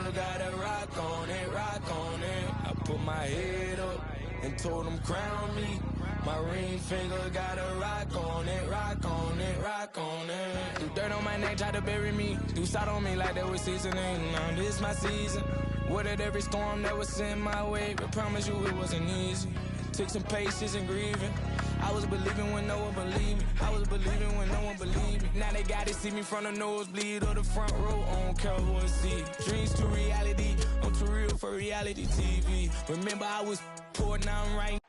finger got a rock on it, rock on it. I put my head up and told them crown me. My ring finger got a rock on it, rock on it, rock on it. Do dirt on my neck, try to bury me. Do salt on me like that was seasoning. Now this my season. Weathered every storm that was sent my way, but promise you it wasn't easy. Took some patience and grieving. I was believing when no one believed me. I was believing when no one believed me. Now they gotta see me from the nosebleed or the front row on Cowboy seat. Dreams to reality, I'm too real for reality TV. Remember I was poor, now I'm right.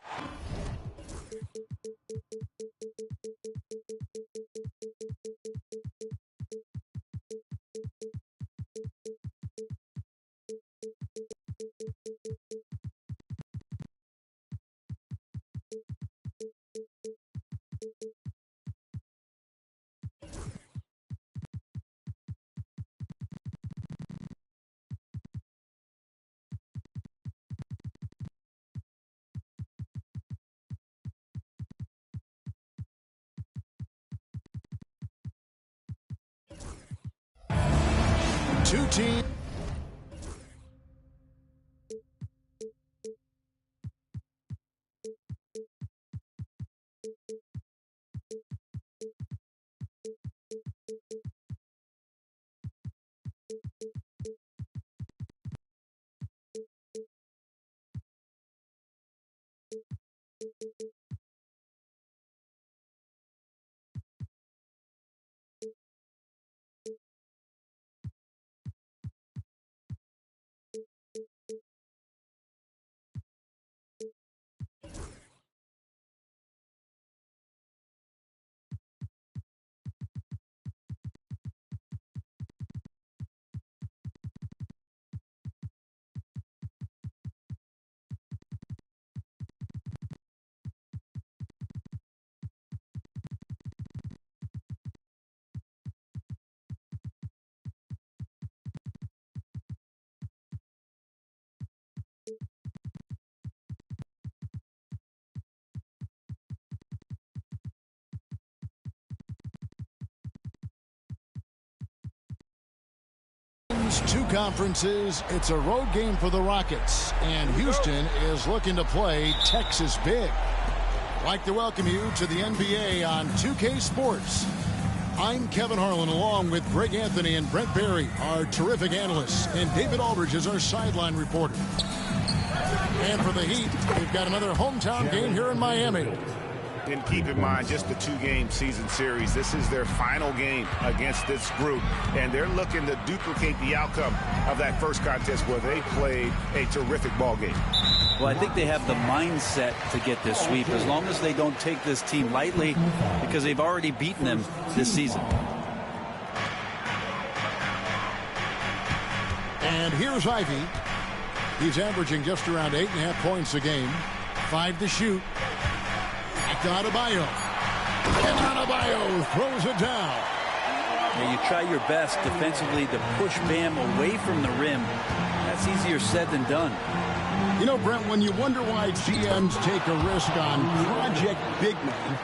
Two teams. Two conferences. It's a road game for the Rockets, and Houston is looking to play Texas big. I'd like to welcome you to the NBA on 2K Sports. I'm Kevin Harlan, along with Greg Anthony and Brent Barry, our terrific analysts, and David Aldridge is our sideline reporter. And for the Heat, we've got another hometown game here in Miami. And keep in mind, just the two-game season series. This is their final game against this group, and they're looking to duplicate the outcome of that first contest where they played a terrific ball game. Well, I think they have the mindset to get this sweep, as long as they don't take this team lightly, because they've already beaten them this season. And here's Ivy. He's averaging just around 8.5 points a game. 5 to shoot. Adebayo. And Adebayo throws it down. Now you try your best defensively to push Bam away from the rim. That's easier said than done. You know, Brent, when you wonder why GMs take a risk on project big men,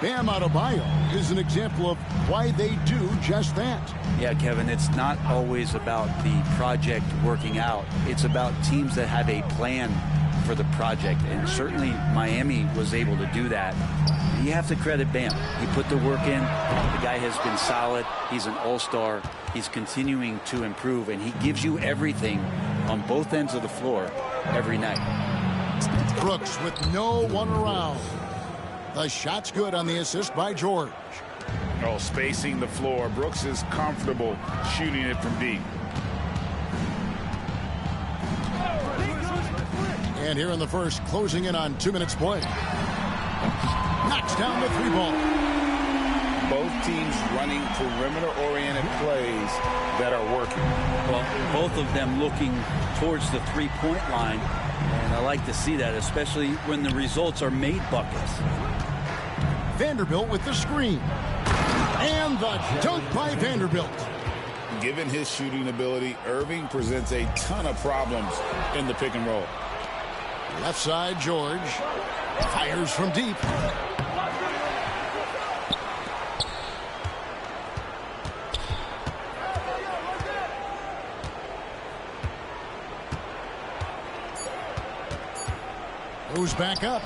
Bam Adebayo is an example of why they do just that. Yeah, Kevin, it's not always about the project working out. It's about teams that have a plan for the project, and certainly Miami was able to do that. You have to credit Bam. He put the work in. The guy has been solid. He's an all-star. He's continuing to improve, and he gives you everything on both ends of the floor every night. Brooks with no one around. The shot's good on the assist by George. Oh, spacing the floor. Brooks is comfortable shooting it from deep. And here in the first, closing in on 2 minutes play. Knocks down the three ball. Both teams running perimeter-oriented plays that are working. Well, both of them looking towards the three-point line. And I like to see that, especially when the results are made buckets. Vanderbilt with the screen. And the dunk by Vanderbilt. Given his shooting ability, Irving presents a ton of problems in the pick and roll. Left side, George. Fires from deep. Moves back up.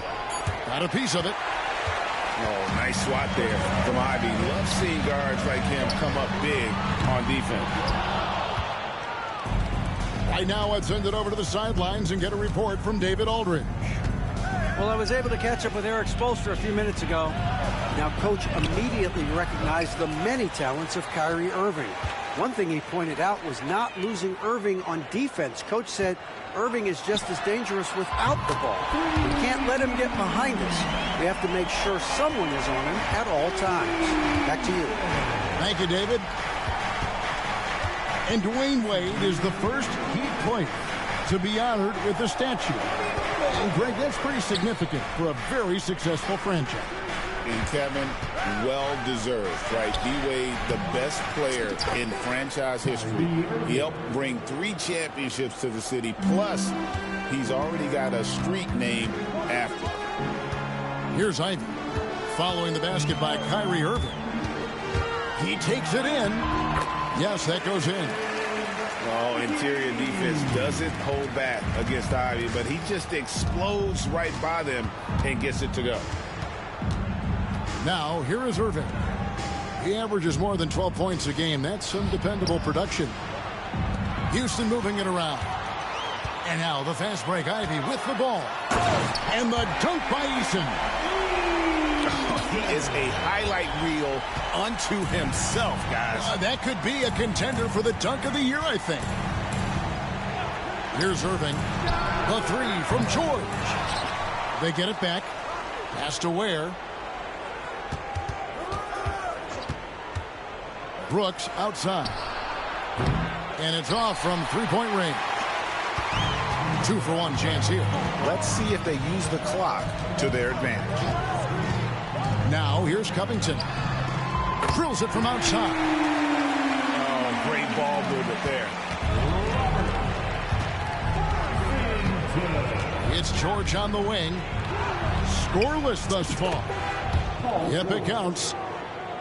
Got a piece of it. Oh, nice swat there from Ivy. Love seeing guards like him come up big on defense. Right now, let's send it over to the sidelines and get a report from David Aldridge. Well, I was able to catch up with Eric Spoelstra a few minutes ago. Now, Coach immediately recognized the many talents of Kyrie Irving. One thing he pointed out was not losing Irving on defense. Coach said Irving is just as dangerous without the ball. We can't let him get behind us. We have to make sure someone is on him at all times. Back to you. Thank you, David. And Dwayne Wade is the first Heat player to be honored with a statue. And Greg, that's pretty significant for a very successful franchise. And Kevin, well-deserved, right? D-Wade, the best player in franchise history. He helped bring 3 championships to the city. Plus, he's already got a street named after him. Here's Ivy following the basket by Kyrie Irving. He takes it in. Yes, that goes in. Oh, interior defense doesn't hold back against Ivy, but he just explodes right by them and gets it to go. Now, here is Irving. He averages more than 12 points a game. That's some dependable production. Houston moving it around. And now the fast break. Ivy with the ball. And the dunk by Eason. He is a highlight reel unto himself, guys. That could be a contender for the dunk of the year, I think. Here's Irving. The 3 from George. They get it back. Pass to Ware. Brooks outside. And it's off from three-point range. 2-for-1 chance here. Let's see if they use the clock to their advantage. Now here's Covington. Drills it from outside. Oh, great ball movement there. It's George on the wing. Scoreless thus far. Yep, it counts.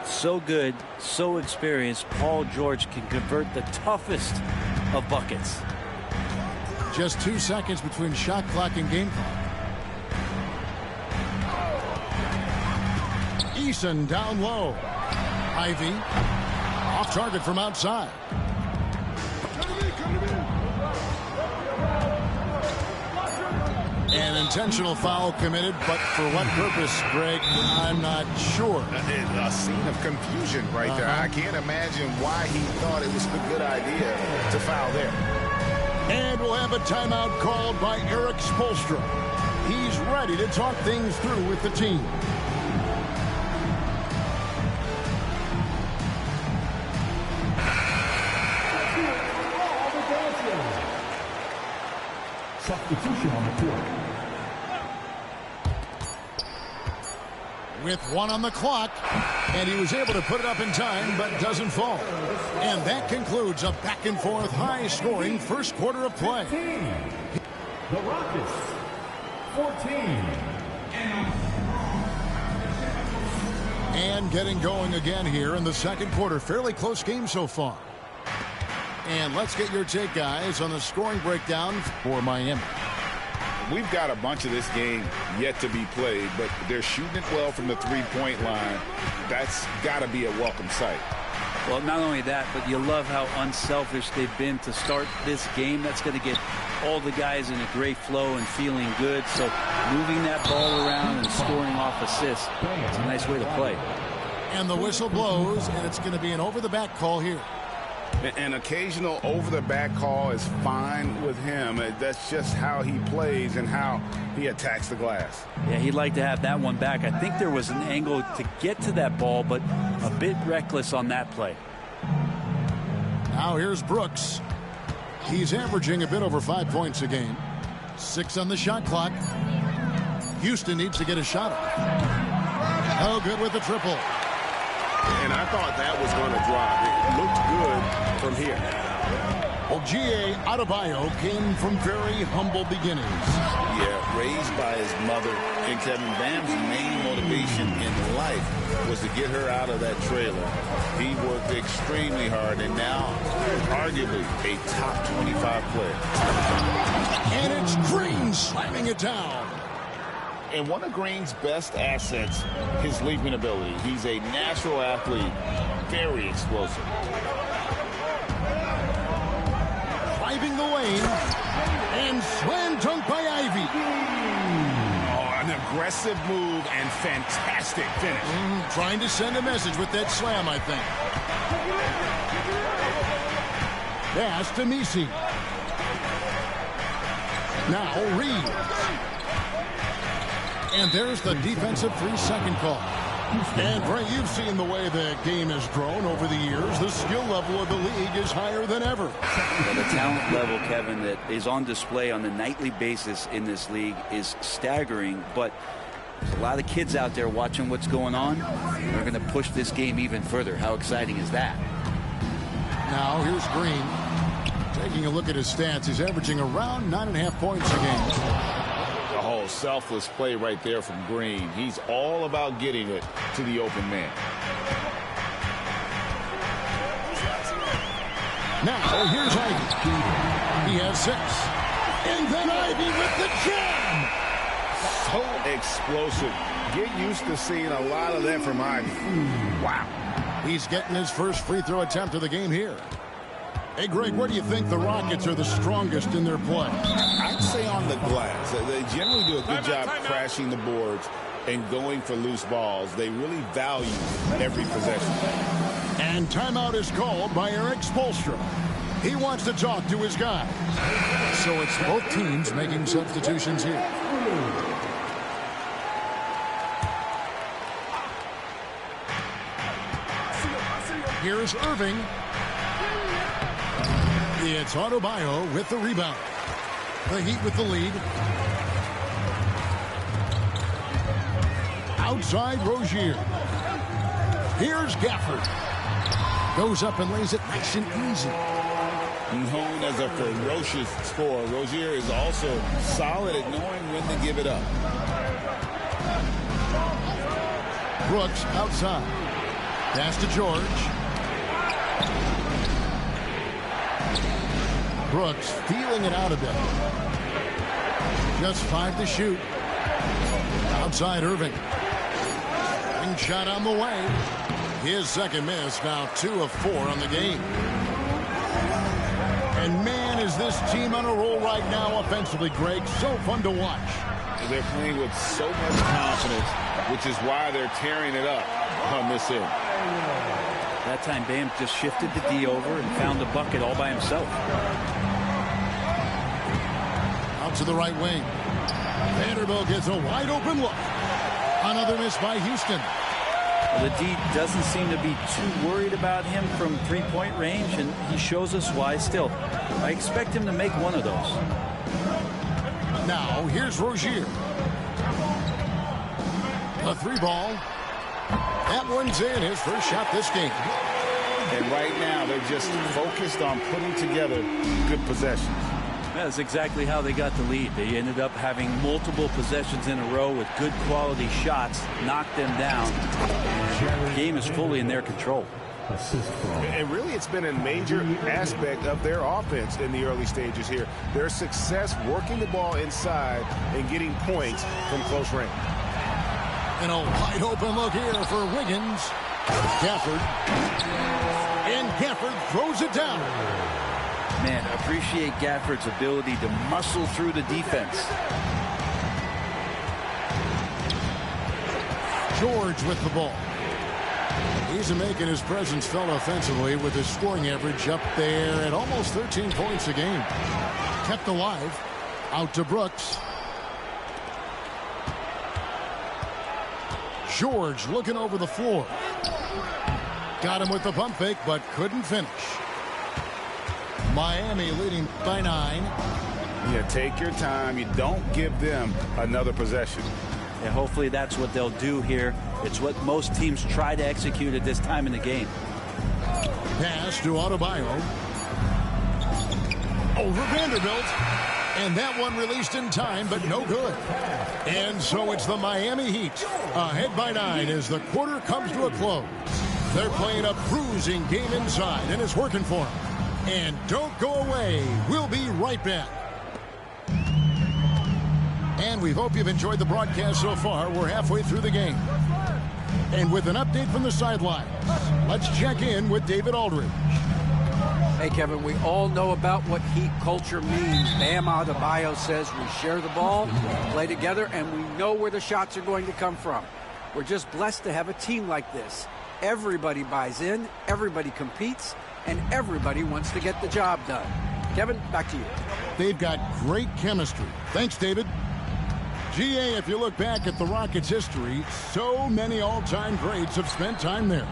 So good, so experienced. Paul George can convert the toughest of buckets. Just 2 seconds between shot clock and game clock. Eason down low. Ivy off target from outside. An intentional foul committed, but for what purpose, Greg, I'm not sure. A scene of confusion right there. I can't imagine why he thought it was a good idea to foul there. And we'll have a timeout called by Eric Spoelstra. He's ready to talk things through with the team. Substitution on the court. With 1 on the clock, and he was able to put it up in time, but doesn't fall. And that concludes a back-and-forth, high-scoring first quarter of play. 15. The Rockets, 14. And getting going again here in the second quarter. Fairly close game so far. And let's get your take, guys, on the scoring breakdown for Miami. We've got a bunch of this game yet to be played, but they're shooting it well from the three-point line. That's got to be a welcome sight. Well, not only that, but you love how unselfish they've been to start this game. That's going to get all the guys in a great flow and feeling good. So moving that ball around and scoring off assists, it's a nice way to play. And the whistle blows, and it's going to be an over-the-back call here. An occasional over-the-back call is fine with him. That's just how he plays and how he attacks the glass. Yeah, he'd like to have that one back. I think there was an angle to get to that ball, but a bit reckless on that play. Now here's Brooks. He's averaging a bit over 5 points a game. 6 on the shot clock. Houston needs to get a shot off. Oh, good with the triple. And I thought that was going to drop. It looked good from here. Well, G.A. Adebayo came from very humble beginnings. Yeah, raised by his mother. And Kevin Bam's main motivation in life was to get her out of that trailer. He worked extremely hard and now arguably a top 25 player. And it's Green slamming it down. And one of Green's best assets, his leaping ability. He's a natural athlete, very explosive. Driving the lane, and slam dunk by Ivy. Oh, an aggressive move and fantastic finish. Trying to send a message with that slam, I think. Pass to Misi. Now Reeves. And there's the defensive 3-second call. And Ray, you've seen the way the game has grown over the years. The skill level of the league is higher than ever. Well, the talent level, Kevin, that is on display on a nightly basis in this league is staggering. But there's a lot of kids out there watching what's going on. They're going to push this game even further. How exciting is that? Now here's Green. Taking a look at his stats, he's averaging around 9.5 points a game. Oh, selfless play right there from Green. He's all about getting it to the open man. Now here's Ivy. He has 6. And then Ivy with the jam. So explosive. Get used to seeing a lot of that from Ivy. Wow. He's getting his first free throw attempt of the game here. Hey, Greg, where do you think the Rockets are the strongest in their play? I'd say on the glass. They generally do a good job crashing the boards and going for loose balls. They really value every possession. And timeout is called by Eric Spoelstra. He wants to talk to his guys. So it's both teams making substitutions here. Here's Irving. It's Adebayo with the rebound. The Heat with the lead. Outside Rozier. Here's Gafford. Goes up and lays it nice and easy. Known as a ferocious scorer, Rozier is also solid at knowing when to give it up. Brooks outside. Pass to George. Brooks feeling it out a bit. Just 5 to shoot. Outside Irving. Ring shot on the way. His second miss, now 2 of 4 on the game. And man, is this team on a roll right now offensively, Greg. So fun to watch. They're playing with so much confidence, which is why they're tearing it up on this end. That time, Bam just shifted the D over and found the bucket all by himself. Out to the right wing. Vanderbilt gets a wide open look. Another miss by Houston. Well, the D doesn't seem to be too worried about him from three-point range, and he shows us why still. I expect him to make one of those. Now, here's Rozier. A 3-ball. That one's in, his first shot this game. And right now, they're just focused on putting together good possessions. That's exactly how they got the lead. They ended up having multiple possessions in a row with good quality shots, knocked them down, and the game is fully in their control. And really, it's been a major aspect of their offense in the early stages here. Their success working the ball inside and getting points from close range. And a wide open look here for Wiggins. Gafford. And Gafford throws it down. Man, appreciate Gafford's ability to muscle through the defense. George with the ball. He's making his presence felt offensively with his scoring average up there at almost 13 points a game. Kept alive. Out to Brooks. George looking over the floor. Got him with the pump fake, but couldn't finish. Miami leading by 9. Yeah, take your time. You don't give them another possession. Yeah, hopefully that's what they'll do here. It's what most teams try to execute at this time in the game. Pass to Adebayo. Over Vanderbilt. And that one released in time, but no good. And so it's the Miami Heat ahead by 9 as the quarter comes to a close. They're playing a bruising game inside, and it's working for them. And don't go away. We'll be right back. And we hope you've enjoyed the broadcast so far. We're halfway through the game. And with an update from the sidelines, let's check in with David Aldridge. Hey, Kevin, we all know about what Heat culture means. Bam Adebayo says we share the ball, play together, and we know where the shots are going to come from. We're just blessed to have a team like this. Everybody buys in, everybody competes, and everybody wants to get the job done. Kevin, back to you. They've got great chemistry. Thanks, David. GA, if you look back at the Rockets' history, so many all-time greats have spent time there.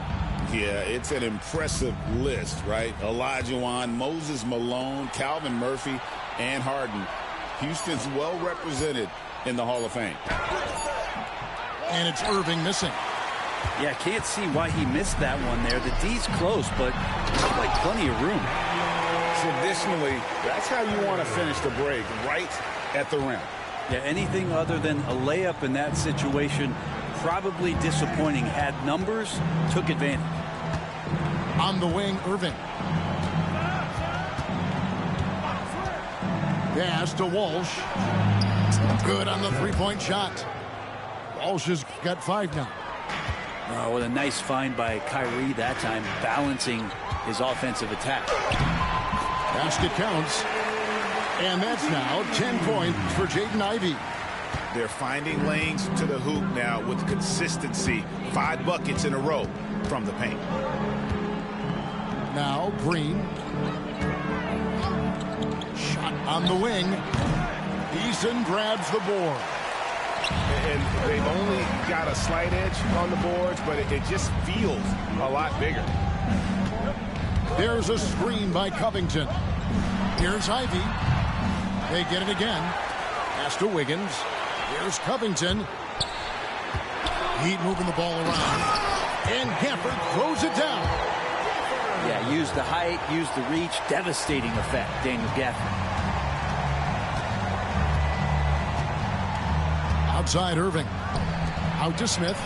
Yeah, it's an impressive list, right? Olajuwon, Moses Malone, Calvin Murphy, and Harden. Houston's well represented in the Hall of Fame. And it's Irving missing. Yeah, can't see why he missed that one there. The D's close, but looks like plenty of room. Traditionally, that's how you want to finish the break, right at the rim. Yeah, anything other than a layup in that situation, probably disappointing. Had numbers, took advantage. On the wing, Irving. Pass to Walsh. Good on the three-point shot. Walsh has got 5 now. Oh, what a nice find by Kyrie that time, balancing his offensive attack. Basket counts. And that's now 10 points for Jaden Ivey. They're finding lanes to the hoop now with consistency. 5 buckets in a row from the paint. Now Green. Shot on the wing. Eason grabs the board. And they've only got a slight edge on the boards, but it just feels a lot bigger. There's a screen by Covington. Here's Ivey. They get it again. Pass to Wiggins. Here's Covington. Heat moving the ball around. And Gafford throws it down. Yeah, use the height, use the reach. Devastating effect, Daniel Gafford. Outside Irving. Out to Smith.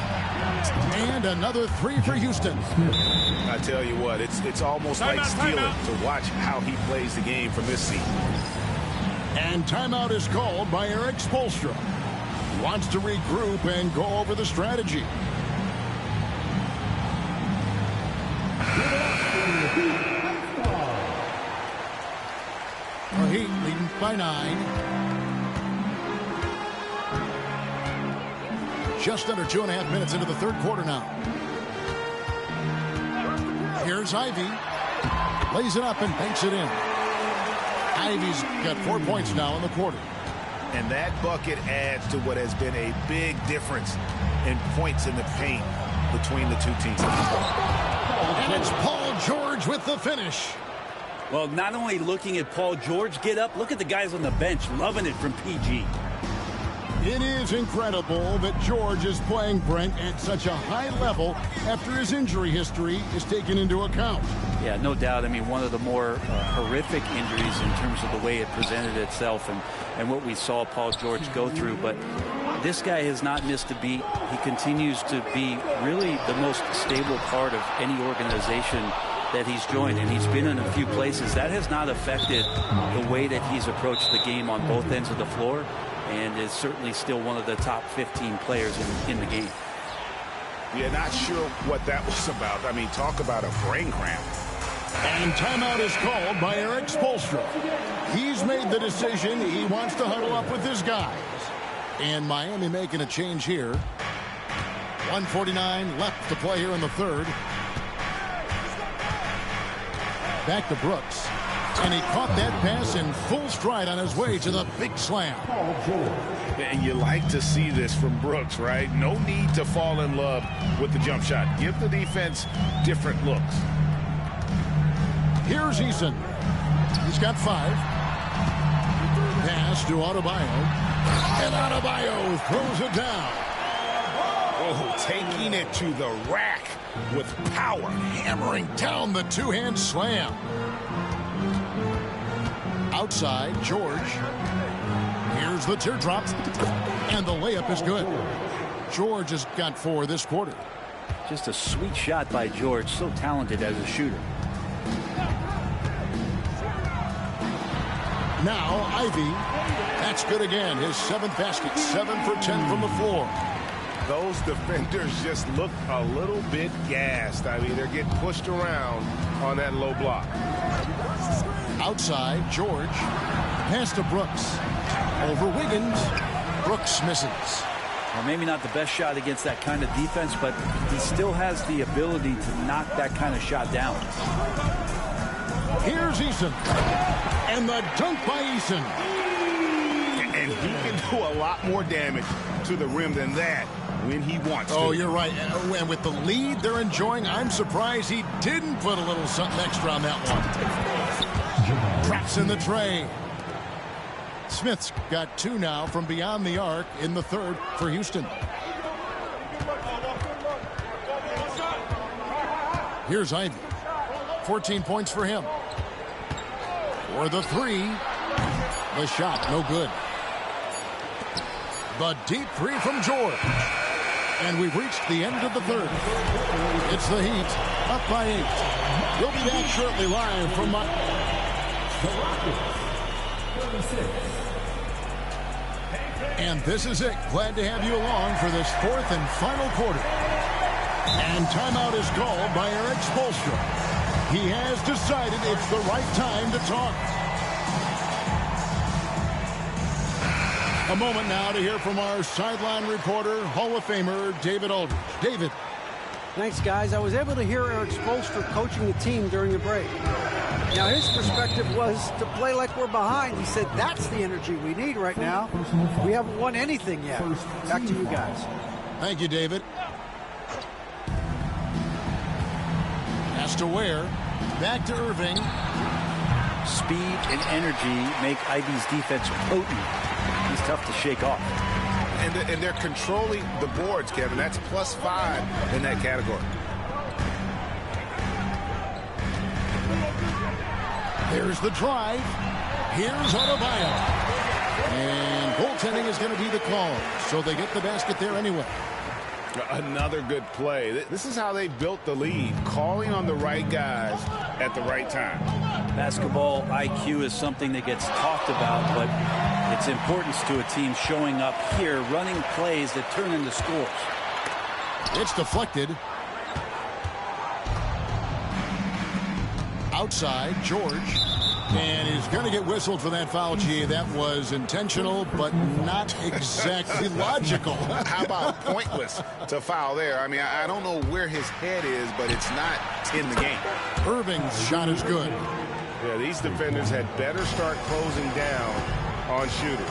And another 3 for Houston. I tell you what, it's almost like stealing to watch how he plays the game from this seat. And timeout is called by Eric Spoelstra. He wants to regroup and go over the strategy. The Heat leading by 9. Just under 2.5 minutes into the third quarter now. Here's Ivey. Lays it up and banks it in. Ivey's got 4 points now in the quarter. And that bucket adds to what has been a big difference in points in the paint between the two teams. And it's Paul George with the finish. Well, not only looking at Paul George get up, look at the guys on the bench loving it from PG. It is incredible that George is playing, Brent, at such a high level after his injury history is taken into account. Yeah, no doubt. I mean, one of the more horrific injuries in terms of the way it presented itself and what we saw Paul George go through. But this guy has not missed a beat. He continues to be really the most stable part of any organization that he's joined, and he's been in a few places. That has not affected the way that he's approached the game on both ends of the floor, and is certainly still one of the top 15 players in the game. Yeah, not sure what that was about. I mean, talk about a brain cramp. And timeout is called by Eric Spoelstra. He's made the decision he wants to huddle up with his guys. And Miami making a change here. 1:49 left to play here in the third. Back to Brooks. And he caught that pass in full stride on his way to the big slam. And you like to see this from Brooks, right? No need to fall in love with the jump shot. Give the defense different looks. Here's Eason. He's got 5. Pass to Adebayo. And Adebayo throws it down. Oh, taking it to the rack with power. Hammering down the two-hand slam. Outside, George. Here's the teardrop. And the layup is good. George has got 4 this quarter. Just a sweet shot by George. So talented as a shooter. Now Ivy. That's good again. His 7th basket. 7 for 10 from the floor. Those defenders just look a little bit gassed. I mean, they're getting pushed around on that low block. Outside, George. Pass to Brooks. Over Wiggins. Brooks misses. Well, maybe not the best shot against that kind of defense, but he still has the ability to knock that kind of shot down. Here's Eason. And the dunk by Eason. And he can do a lot more damage to the rim than that when he wants to. Oh, you're right. And with the lead they're enjoying, I'm surprised he didn't put a little something extra on that one. Traps in the tray. Smith's got 2 now from beyond the arc in the 3rd for Houston. Here's Ivy. 14 points for him. For the 3. The shot, no good. The deep 3 from George. And we've reached the end of the 3rd. It's the Heat, up by 8. We'll be back shortly live from the Rockets. 36. And this is it. Glad to have you along for this 4th and final quarter. And timeout is called by Eric Spoelstra. He has decided it's the right time to talk. A moment now to hear from our sideline reporter, Hall of Famer David Aldridge. David. Thanks, guys. I was able to hear Eric Spoelstra coaching the team during the break. Now, his perspective was to play like we're behind. He said that's the energy we need right now. We haven't won anything yet. Back to you guys. Thank you, David. Pass to Ware. Back to Irving. Speed and energy make Ivy's defense potent. He's tough to shake off. And they're controlling the boards, Kevin. That's +5 in that category. There's the drive. Here's Adebayo. And goaltending is going to be the call. So they get the basket there anyway. Another good play. This is how they built the lead, calling on the right guys at the right time. Basketball IQ is something that gets talked about, but its importance to a team showing up here, running plays that turn into scores. It's deflected. Outside, George. And he's going to get whistled for that foul, G. That was intentional, but not exactly logical. How about pointless to foul there? I mean, I don't know where his head is, but it's not in the game. Irving's shot is good. Yeah, these defenders had better start closing down on shooters.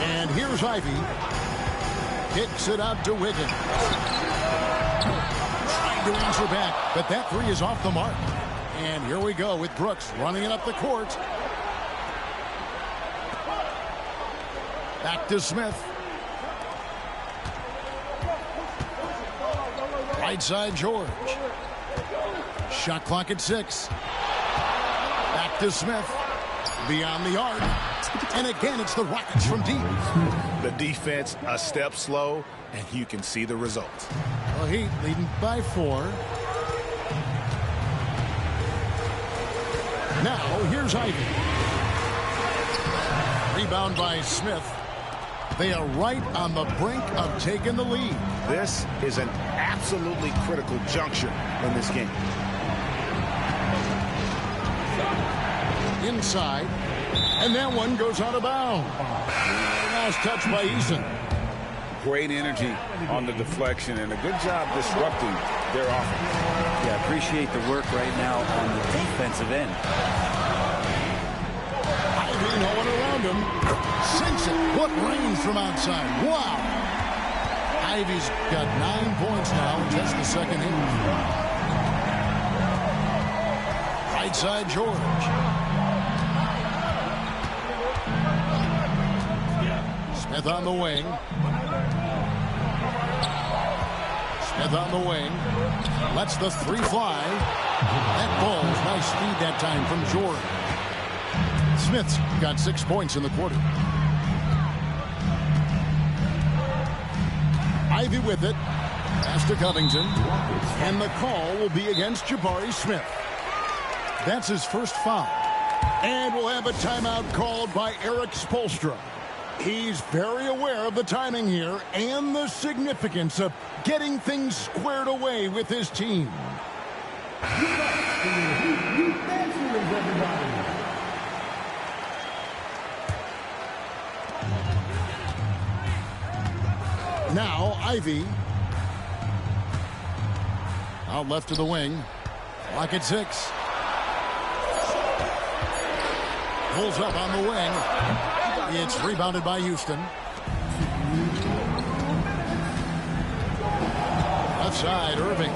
And here's Ivy. Kicks it out to Wiggins. Trying to answer back, but that 3 is off the mark. And here we go with Brooks running it up the court. Back to Smith. Right side, George. Shot clock at 6. Back to Smith. Beyond the arc. And again, it's the Rockets from deep. The defense a step slow, and you can see the result. Well, Heat leading by 4. Now, here's Ivy. Rebound by Smith. They are right on the brink of taking the lead. This is an absolutely critical juncture in this game. Inside. And that one goes out of bounds. Nice touch by Eason. Great energy on the deflection and a good job disrupting their offense. Yeah, appreciate the work right now on the defensive end. Ivy, no one around him. Sinks it. What range from outside. Wow. Ivy's got 9 points now in just the second inning. Right side, George. Smith on the wing. Smith on the wing. Lets the 3 fly. That ball's nice speed that time from George. Smith's got 6 points in the quarter. Ivy with it. Pass to Covington. And the call will be against Jabari Smith. That's his first foul. And we'll have a timeout called by Eric Spoelstra. He's very aware of the timing here and the significance of getting things squared away with his team. Now Ivy. Out left to the wing. Lock at 6. Pulls up on the wing. It's rebounded by Houston. Left side, Irving.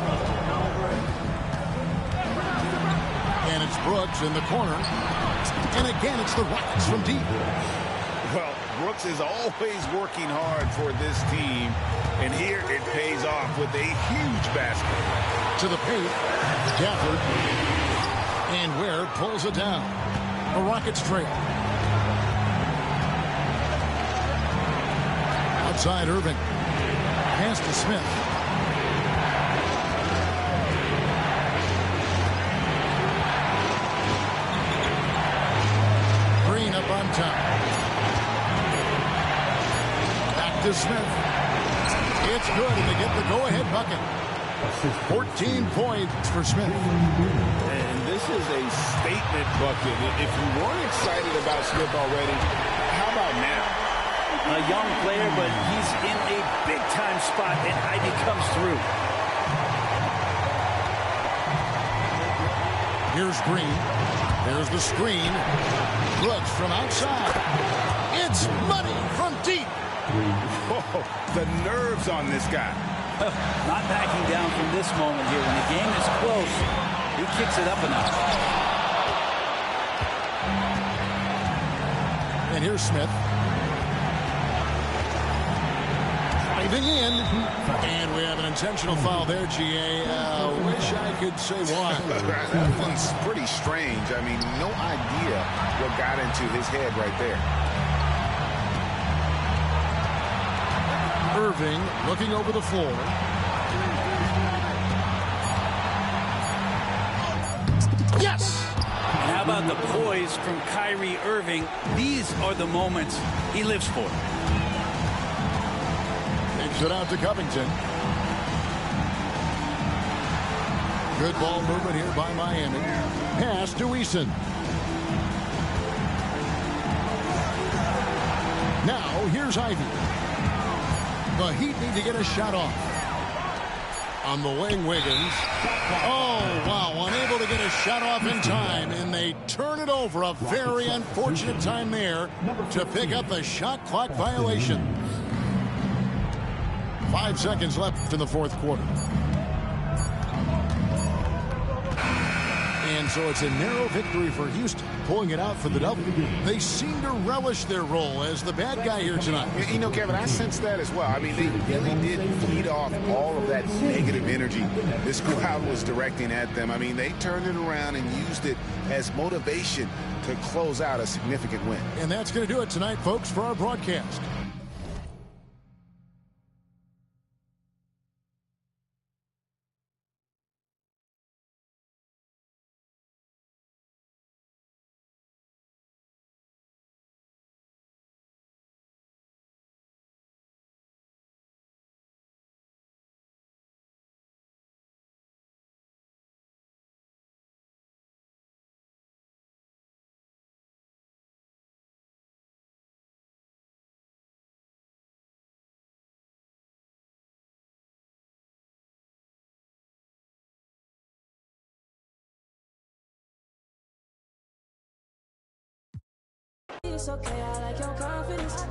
And it's Brooks in the corner. And again, it's the Rockets from deep. Well, Brooks is always working hard for this team. And here it pays off with a huge basket. To the paint. Gafford. And Ware pulls it down. The Rockets trail. Outside Irving. Pass to Smith. Green up on top. Back to Smith. It's good, and they get the go-ahead bucket. 14 points for Smith. And this is a statement bucket. If you weren't excited about Smith already, how about now? A young player, but he's in a big-time spot, and Ivy comes through. Here's Green. There's the screen. Brooks from outside. It's money from deep. Oh, the nerves on this guy. Not backing down from this moment here. When the game is close, he kicks it up a notch. And here's Smith. Driving in. And we have an intentional foul there, G.A. Wish I could say why. That one's pretty strange. I mean, no idea what got into his head right there. Irving looking over the floor. Yes! And how about the poise from Kyrie Irving? These are the moments he lives for. Takes it out to Covington. Good ball movement here by Miami. Pass to Eason. Now here's Ivy. The Heat need to get a shot off. On the wing, Wiggins. Oh, wow, unable to get a shot off in time, and they turn it over. A very unfortunate time there to pick up the shot clock violation. 5 seconds left in the fourth quarter. And so it's a narrow victory for Houston, pulling it out for the double. They seem to relish their role as the bad guy here tonight. You know, Kevin, I sense that as well. I mean, they really did feed off all of that negative energy this crowd was directing at them. I mean, they turned it around and used it as motivation to close out a significant win. And that's going to do it tonight, folks, for our broadcast. It's okay, I like your confidence.